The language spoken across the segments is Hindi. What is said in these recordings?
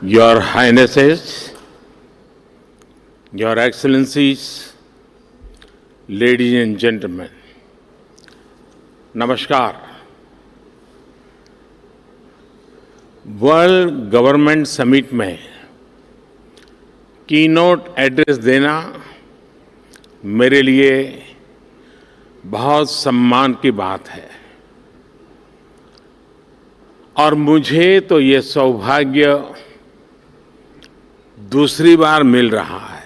Your Highnesses, Your Excellencies, ladies and gentlemen, नमस्कार। वर्ल्ड गवर्नमेंट समिट में कीनोट एड्रेस देना मेरे लिए बहुत सम्मान की बात है और मुझे तो ये सौभाग्य दूसरी बार मिल रहा है।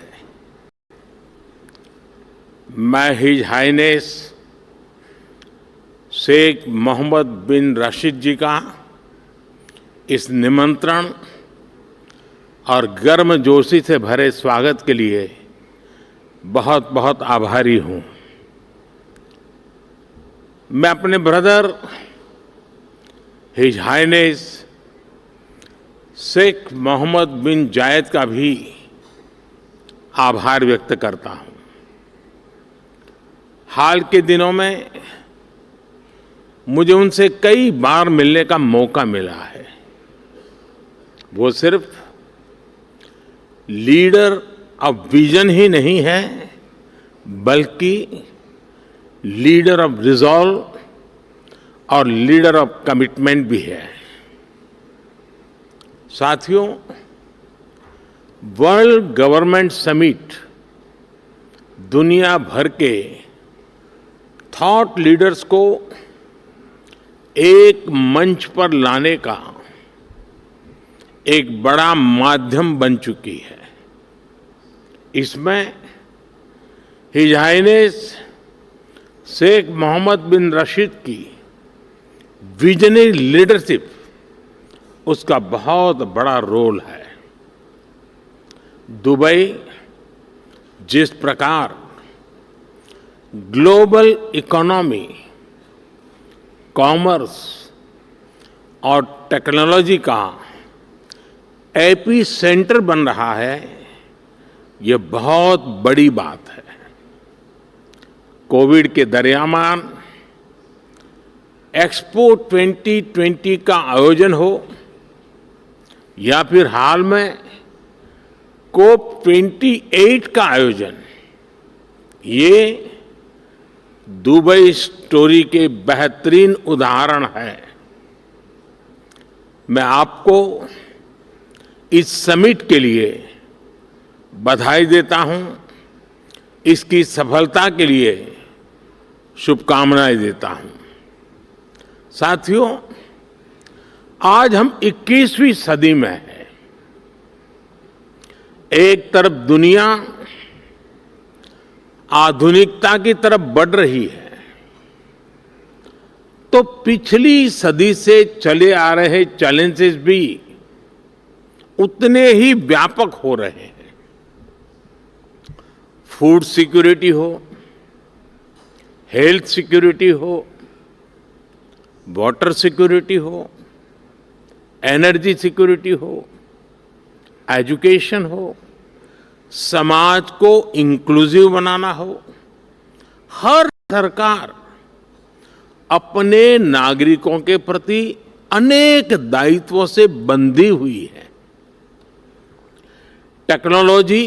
मैं हिज हाइनेस शेख मोहम्मद बिन राशिद जी का इस निमंत्रण और गर्मजोशी से भरे स्वागत के लिए बहुत बहुत आभारी हूं। मैं अपने brother his highness Sheikh Mohammed bin Zayed का भी आभार व्यक्त करता हूं। हाल के दिनों में मुझे उनसे कई बार मिलने का मौका मिला है। वो सिर्फ लीडर ऑफ विजन ही नहीं है, बल्कि लीडर ऑफ रिजॉल्व और लीडर ऑफ कमिटमेंट भी है। साथियों, वर्ल्ड गवर्नमेंट समिट दुनिया भर के थॉट लीडर्स को एक मंच पर लाने का एक बड़ा माध्यम बन चुकी है। इसमें हिज हाइनेस शेख मोहम्मद बिन राशिद की विजनरी लीडरशिप, उसका बहुत बड़ा रोल है। दुबई जिस प्रकार ग्लोबल इकोनॉमी, कॉमर्स और टेक्नोलॉजी का एपी सेंटर बन रहा है, ये बहुत बड़ी बात है। कोविड के दरमियान एक्सपो 2020 का आयोजन हो या फिर हाल में कोप 28 का आयोजन, ये दुबई स्टोरी के बेहतरीन उदाहरण है। मैं आपको इस समिट के लिए बधाई देता हूं, इसकी सफलता के लिए शुभकामनाएं देता हूं। साथियों, आज हम 21वीं सदी में हैं। एक तरफ दुनिया आधुनिकता की तरफ बढ़ रही है, तो पिछली सदी से चले आ रहे चैलेंजेस भी उतने ही व्यापक हो रहे हैं। फूड सिक्योरिटी हो, हेल्थ सिक्योरिटी हो, वाटर सिक्योरिटी हो, एनर्जी सिक्योरिटी हो, एजुकेशन हो, समाज को इंक्लूसिव बनाना हो, हर सरकार अपने नागरिकों के प्रति अनेक दायित्वों से बंधी हुई है। टेक्नोलॉजी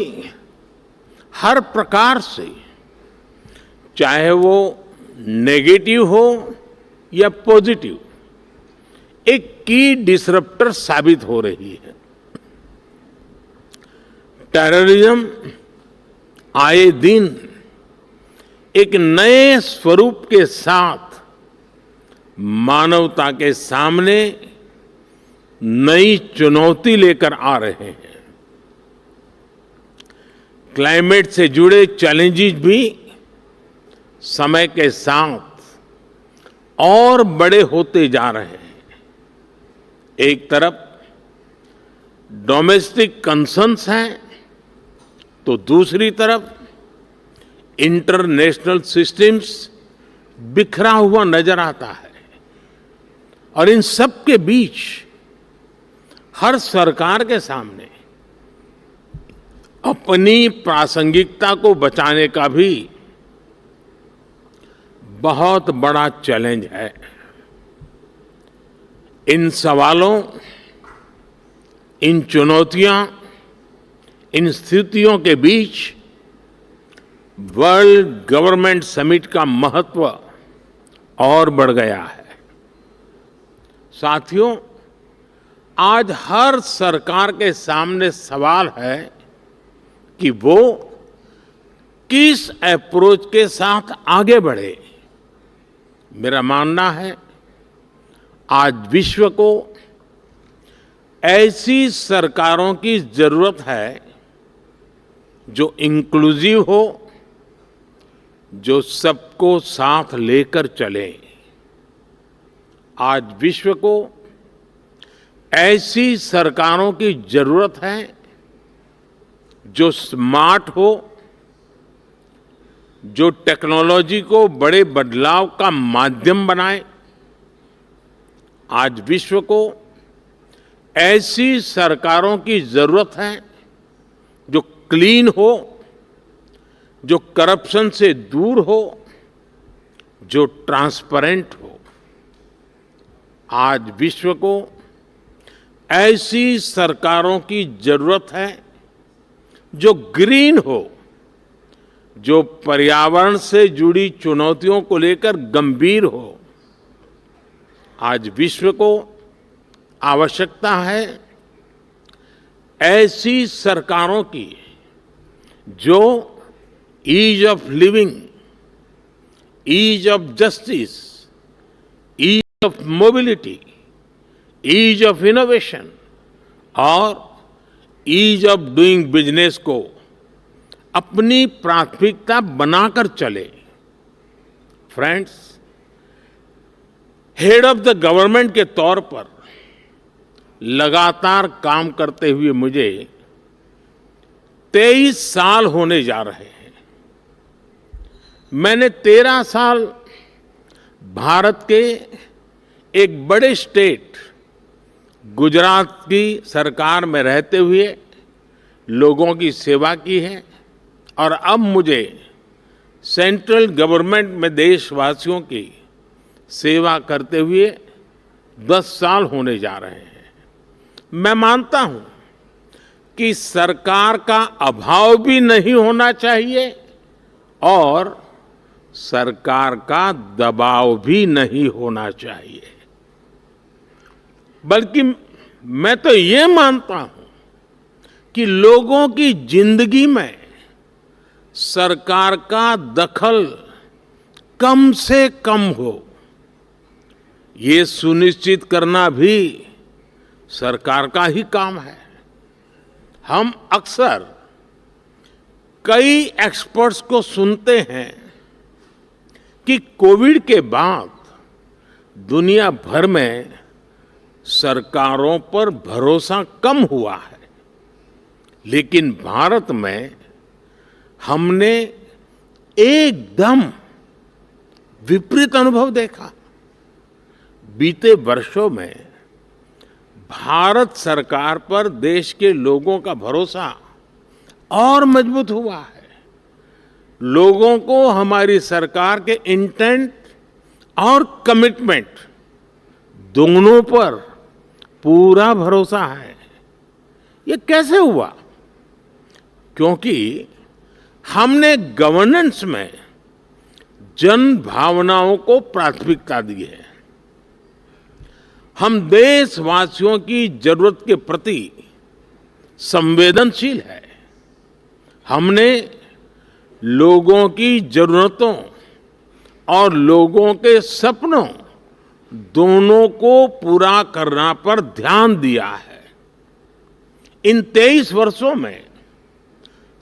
हर प्रकार से, चाहे वो नेगेटिव हो या पॉजिटिव, एक की डिसरप्टर साबित हो रही है। टेररिज्म आए दिन एक नए स्वरूप के साथ मानवता के सामने नई चुनौती लेकर आ रहे हैं। क्लाइमेट से जुड़े चैलेंजेस भी समय के साथ और बड़े होते जा रहे हैं। एक तरफ डोमेस्टिक कंसर्न्स हैं, तो दूसरी तरफ इंटरनेशनल सिस्टम्स बिखरा हुआ नजर आता है। और इन सब के बीच हर सरकार के सामने अपनी प्रासंगिकता को बचाने का भी बहुत बड़ा चैलेंज है। इन सवालों इन चुनौतियां, इन स्थितियों के बीच वर्ल्ड गवर्नमेंट समिट का महत्व और बढ़ गया है। साथियों, आज हर सरकार के सामने सवाल है कि वो किस अप्रोच के साथ आगे बढ़े। मेरा मानना है आज विश्व को ऐसी सरकारों की जरूरत है जो इंक्लूसिव हो, जो सबको साथ लेकर चले। आज विश्व को ऐसी सरकारों की जरूरत है जो स्मार्ट हो, जो टेक्नोलॉजी को बड़े बदलाव का माध्यम बनाए। आज विश्व को ऐसी सरकारों की जरूरत है जो क्लीन हो, जो करप्शन से दूर हो, जो ट्रांसपेरेंट हो। आज विश्व को ऐसी सरकारों की जरूरत है जो ग्रीन हो, जो पर्यावरण से जुड़ी चुनौतियों को लेकर गंभीर हो। आज विश्व को आवश्यकता है ऐसी सरकारों की जो ease of living, ease of justice, ease of mobility, ease of innovation और ईज ऑफ डूइंग बिजनेस को अपनी प्राथमिकता बनाकर चले। Friends, head of the government के तौर पर लगातार काम करते हुए मुझे 23 साल होने जा रहे हैं। मैंने 13 साल भारत के एक बड़े स्टेट गुजरात की सरकार में रहते हुए लोगों की सेवा की है और अब मुझे सेंट्रल गवर्नमेंट में देशवासियों की सेवा करते हुए 10 साल होने जा रहे हैं। मैं मानता हूं कि सरकार का अभाव भी नहीं होना चाहिए और सरकार का दबाव भी नहीं होना चाहिए, बल्कि मैं तो ये मानता हूं कि लोगों की जिंदगी में सरकार का दखल कम से कम हो, ये सुनिश्चित करना भी सरकार का ही काम है। हम अक्सर कई एक्सपर्ट्स को सुनते हैं कि कोविड के बाद दुनिया भर में सरकारों पर भरोसा कम हुआ है, लेकिन भारत में हमने एकदम विपरीत अनुभव देखा। बीते वर्षों में भारत सरकार पर देश के लोगों का भरोसा और मजबूत हुआ है। लोगों को हमारी सरकार के इंटेंट और कमिटमेंट दोनों पर पूरा भरोसा है। ये कैसे हुआ? क्योंकि हमने गवर्नेंस में जन भावनाओं को प्राथमिकता दी है। हम देशवासियों की जरूरत के प्रति संवेदनशील है। हमने लोगों की जरूरतों और लोगों के सपनों दोनों को पूरा करना पर ध्यान दिया है। इन 23 वर्षों में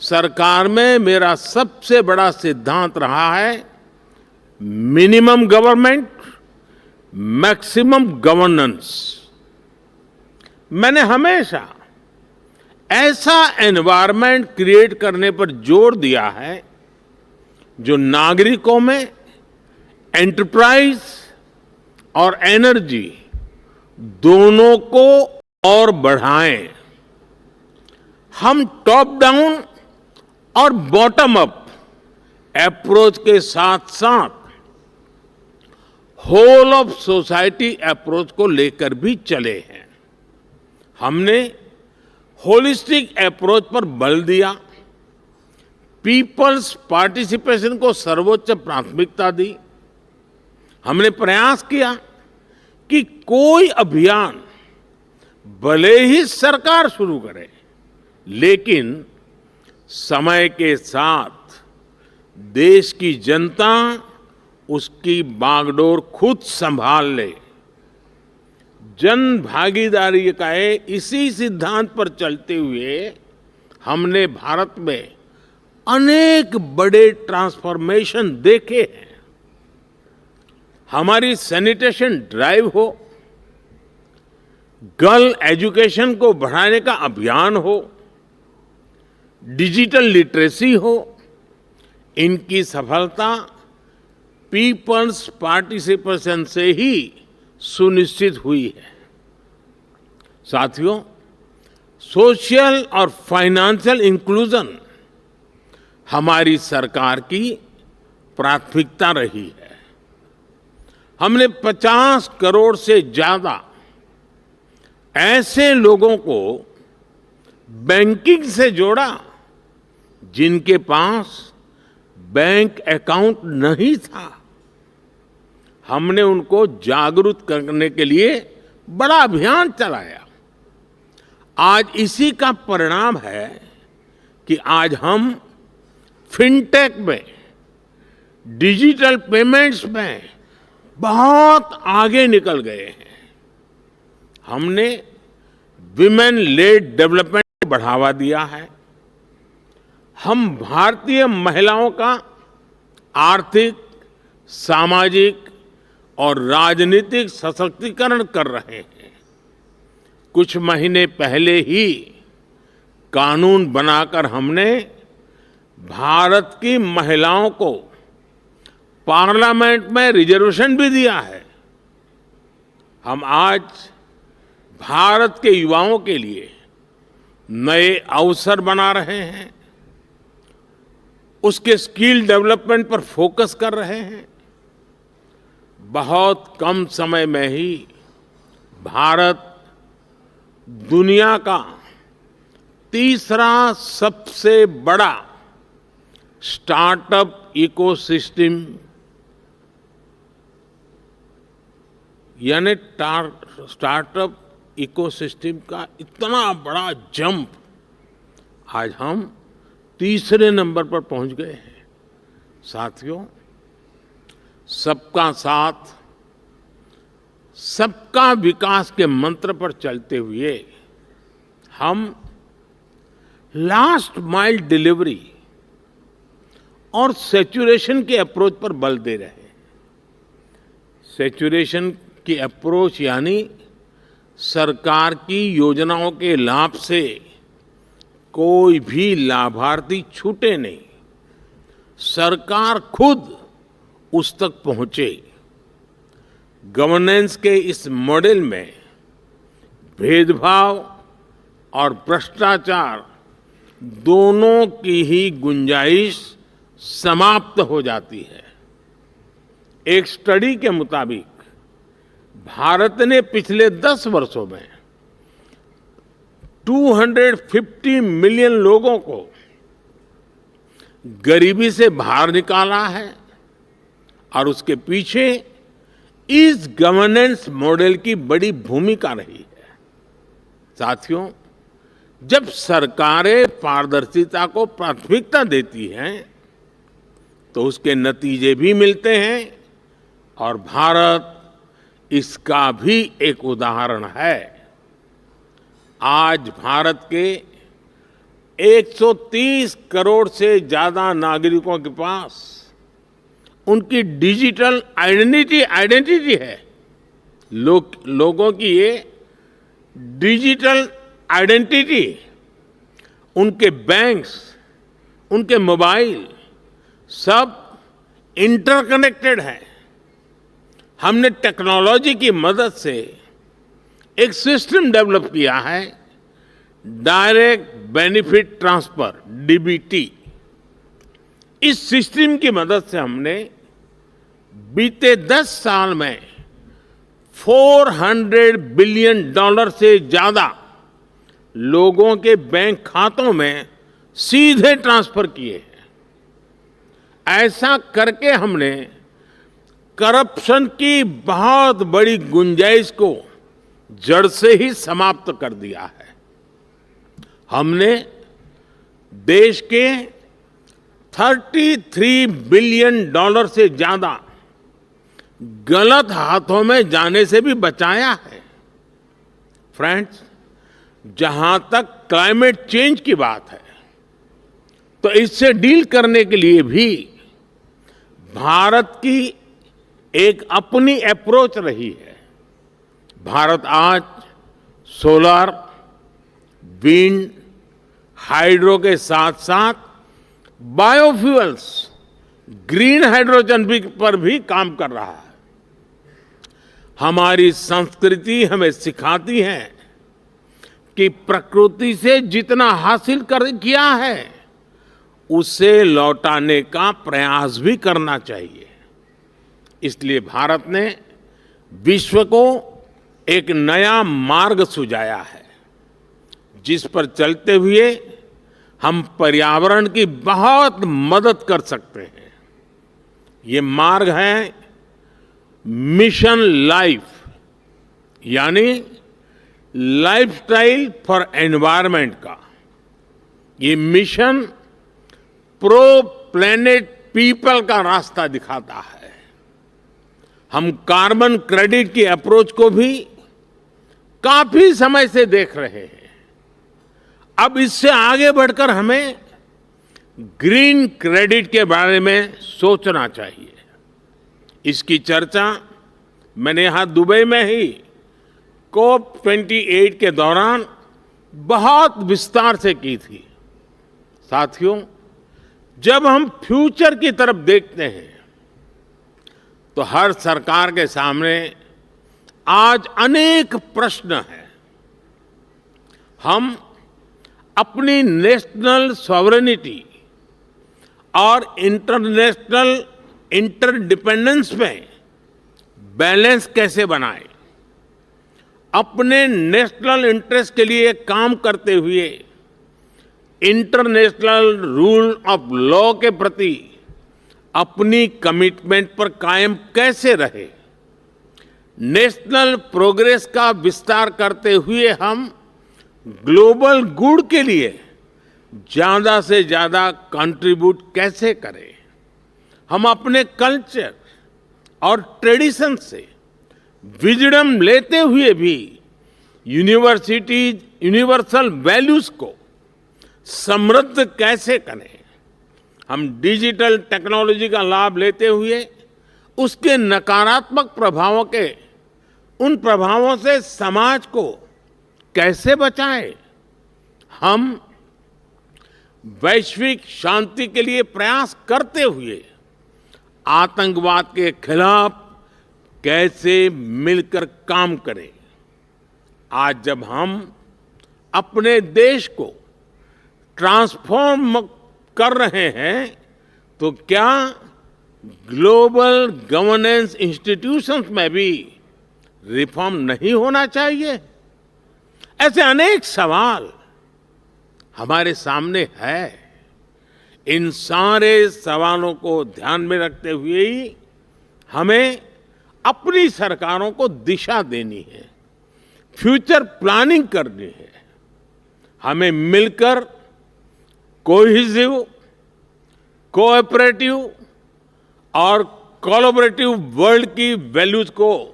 सरकार में मेरा सबसे बड़ा सिद्धांत रहा है मिनिमम गवर्नमेंट, मैक्सिमम गवर्नेंस। मैंने हमेशा ऐसा एनवायरनमेंट क्रिएट करने पर जोर दिया है जो नागरिकों में एंटरप्राइज और एनर्जी दोनों को और बढ़ाएं। हम टॉप डाउन और बॉटम अप अप्रोच के साथ साथ होल ऑफ सोसाइटी अप्रोच को लेकर भी चले हैं। हमने होलिस्टिक अप्रोच पर बल दिया, पीपल्स पार्टिसिपेशन को सर्वोच्च प्राथमिकता दी। हमने प्रयास किया कि कोई अभियान भले ही सरकार शुरू करे, लेकिन समय के साथ देश की जनता उसकी बागडोर खुद संभाल ले। जन भागीदारी का इसी सिद्धांत पर चलते हुए हमने भारत में अनेक बड़े ट्रांसफॉर्मेशन देखे हैं। हमारी सैनिटेशन ड्राइव हो, गर्ल एजुकेशन को बढ़ाने का अभियान हो, डिजिटल लिटरेसी हो, इनकी सफलता पीपल्स पार्टिसिपेशन से ही सुनिश्चित हुई है। साथियों, सोशल और फाइनेंशियल इंक्लूजन हमारी सरकार की प्राथमिकता रही है। हमने 50 करोड़ से ज्यादा ऐसे लोगों को बैंकिंग से जोड़ा जिनके पास बैंक अकाउंट नहीं था। हमने उनको जागरूक करने के लिए बड़ा अभियान चलाया। आज इसी का परिणाम है कि आज हम फिनटेक में, डिजिटल पेमेंट्स में बहुत आगे निकल गए हैं। हमने विमेन लेड डेवलपमेंट को बढ़ावा दिया है। हम भारतीय महिलाओं का आर्थिक, सामाजिक और राजनीतिक सशक्तिकरण कर रहे हैं। कुछ महीने पहले ही कानून बनाकर हमने भारत की महिलाओं को पार्लियामेंट में रिजर्वेशन भी दिया है। हम आज भारत के युवाओं के लिए नए अवसर बना रहे हैं, उसके स्किल डेवलपमेंट पर फोकस कर रहे हैं। बहुत कम समय में ही भारत दुनिया का तीसरा सबसे बड़ा स्टार्टअप इकोसिस्टम यानी स्टार्टअप इकोसिस्टम का इतना बड़ा जंप आज हम तीसरे नंबर पर पहुंच गए हैं। साथियों, सबका साथ, सबका विकास के मंत्र पर चलते हुए हम लास्ट माइल डिलीवरी और सैचुरेशन के अप्रोच पर बल दे रहे हैं। सैचुरेशन की अप्रोच यानी सरकार की योजनाओं के लाभ से कोई भी लाभार्थी छूटे नहीं, सरकार खुद उस तक पहुंचे। गवर्नेंस के इस मॉडल में भेदभाव और भ्रष्टाचार दोनों की ही गुंजाइश समाप्त हो जाती है। एक स्टडी के मुताबिक भारत ने पिछले 10 वर्षों में 250 मिलियन लोगों को गरीबी से बाहर निकाला है और उसके पीछे इस गवर्नेंस मॉडल की बड़ी भूमिका रही है। साथियों, जब सरकारें पारदर्शिता को प्राथमिकता देती हैं तो उसके नतीजे भी मिलते हैं और भारत इसका भी एक उदाहरण है। आज भारत के 130 करोड़ से ज्यादा नागरिकों के पास उनकी डिजिटल आइडेंटिटी है। लोगों की ये डिजिटल आइडेंटिटी, उनके बैंक्स, उनके मोबाइल सब इंटरकनेक्टेड है। हमने टेक्नोलॉजी की मदद से एक सिस्टम डेवलप किया है, डायरेक्ट बेनिफिट ट्रांसफर, डीबीटी। इस सिस्टम की मदद से हमने बीते 10 साल में $400 बिलियन से ज्यादा लोगों के बैंक खातों में सीधे ट्रांसफर किए हैं। ऐसा करके हमने करप्शन की बहुत बड़ी गुंजाइश को जड़ से ही समाप्त कर दिया है। हमने देश के 33 बिलियन डॉलर से ज्यादा गलत हाथों में जाने से भी बचाया है। फ्रेंड्स, जहां तक क्लाइमेट चेंज की बात है, तो इससे डील करने के लिए भी भारत की एक अपनी अप्रोच रही है। भारत आज सोलर, विंड, हाइड्रो के साथ साथ बायोफ्यूल्स, ग्रीन हाइड्रोजन पर भी काम कर रहा है। हमारी संस्कृति हमें सिखाती है कि प्रकृति से जितना हासिल किया है उसे लौटाने का प्रयास भी करना चाहिए। इसलिए भारत ने विश्व को एक नया मार्ग सुझाया है, जिस पर चलते हुए हम पर्यावरण की बहुत मदद कर सकते हैं। ये मार्ग है मिशन लाइफ, यानी लाइफस्टाइल फॉर एनवायरनमेंट का। ये मिशन प्रो प्लेनेट पीपल का रास्ता दिखाता है। हम कार्बन क्रेडिट की अप्रोच को भी काफी समय से देख रहे हैं। अब इससे आगे बढ़कर हमें ग्रीन क्रेडिट के बारे में सोचना चाहिए। इसकी चर्चा मैंने यहां दुबई में ही COP28 के दौरान बहुत विस्तार से की थी। साथियों, जब हम फ्यूचर की तरफ देखते हैं तो हर सरकार के सामने आज अनेक प्रश्न हैं। हम अपनी नेशनल सॉवरेनिटी और इंटरनेशनल इंटरडिपेंडेंस में बैलेंस कैसे बनाएं? अपने नेशनल इंटरेस्ट के लिए काम करते हुए इंटरनेशनल रूल ऑफ लॉ के प्रति अपनी कमिटमेंट पर कायम कैसे रहे? नेशनल प्रोग्रेस का विस्तार करते हुए हम ग्लोबल गुड के लिए ज्यादा से ज्यादा कंट्रीब्यूट कैसे करें? हम अपने कल्चर और ट्रेडिशन से विजडम लेते हुए भी यूनिवर्सल वैल्यूज को समृद्ध कैसे करें? हम डिजिटल टेक्नोलॉजी का लाभ लेते हुए उसके नकारात्मक प्रभावों के उन प्रभावों से समाज को कैसे बचाएं? हम वैश्विक शांति के लिए प्रयास करते हुए आतंकवाद के खिलाफ कैसे मिलकर काम करें? आज जब हम अपने देश को ट्रांसफॉर्म कर रहे हैं तो क्या ग्लोबल गवर्नेंस इंस्टीट्यूशंस में भी रिफॉर्म नहीं होना चाहिए? ऐसे अनेक सवाल हमारे सामने है। इन सारे सवालों को ध्यान में रखते हुए ही हमें अपनी सरकारों को दिशा देनी है, फ्यूचर प्लानिंग करनी है। हमें मिलकर कोहेसिव, कोऑपरेटिव और कोलैबोरेटिव वर्ल्ड की वैल्यूज को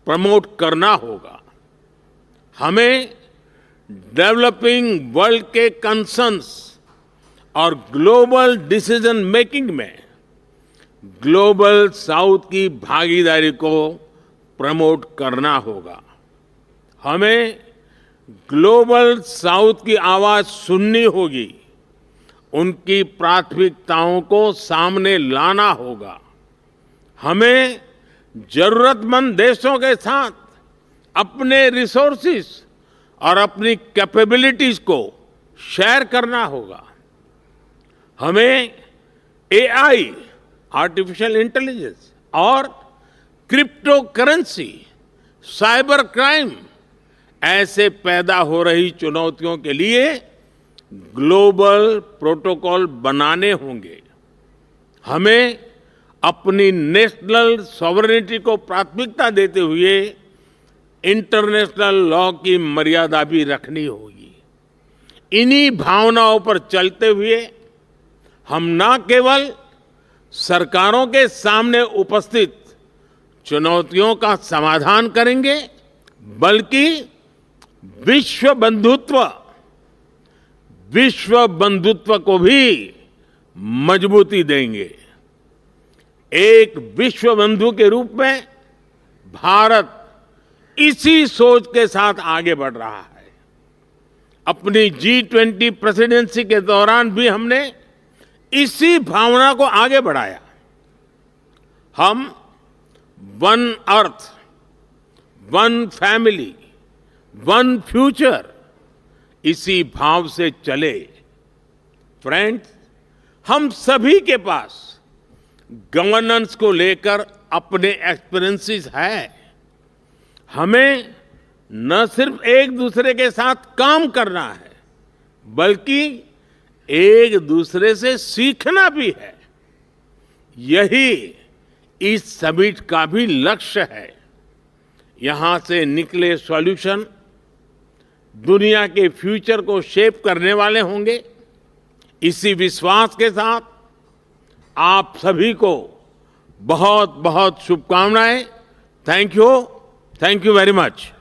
प्रमोट करना होगा। हमें डेवलपिंग वर्ल्ड के कंसर्न्स और ग्लोबल डिसीजन मेकिंग में ग्लोबल साउथ की भागीदारी को प्रमोट करना होगा। हमें ग्लोबल साउथ की आवाज सुननी होगी, उनकी प्राथमिकताओं को सामने लाना होगा। हमें जरूरतमंद देशों के साथ अपने रिसोर्सेस और अपनी कैपेबिलिटीज को शेयर करना होगा। हमें एआई, आर्टिफिशियल इंटेलिजेंस और क्रिप्टो करेंसी, साइबर क्राइम, ऐसे पैदा हो रही चुनौतियों के लिए ग्लोबल प्रोटोकॉल बनाने होंगे। हमें अपनी नेशनल सॉवरेनिटी को प्राथमिकता देते हुए इंटरनेशनल लॉ की मर्यादा भी रखनी होगी। इन्हीं भावनाओं पर चलते हुए हम न केवल सरकारों के सामने उपस्थित चुनौतियों का समाधान करेंगे, बल्कि विश्व बंधुत्व को भी मजबूती देंगे। एक विश्व बंधु के रूप में भारत इसी सोच के साथ आगे बढ़ रहा है। अपनी G20 प्रेसिडेंसी के दौरान भी हमने इसी भावना को आगे बढ़ाया। हम one earth, one family, one future, इसी भाव से चले। फ्रेंड्स, हम सभी के पास गवर्नेंस को लेकर अपने एक्सपीरियंसेस है। हमें न सिर्फ एक दूसरे के साथ काम करना है, बल्कि एक दूसरे से सीखना भी है। यही इस समिट का भी लक्ष्य है। यहां से निकले सॉल्यूशन दुनिया के फ्यूचर को शेप करने वाले होंगे। इसी विश्वास के साथ आप सभी को बहुत बहुत शुभकामनाएं। Thank you very much.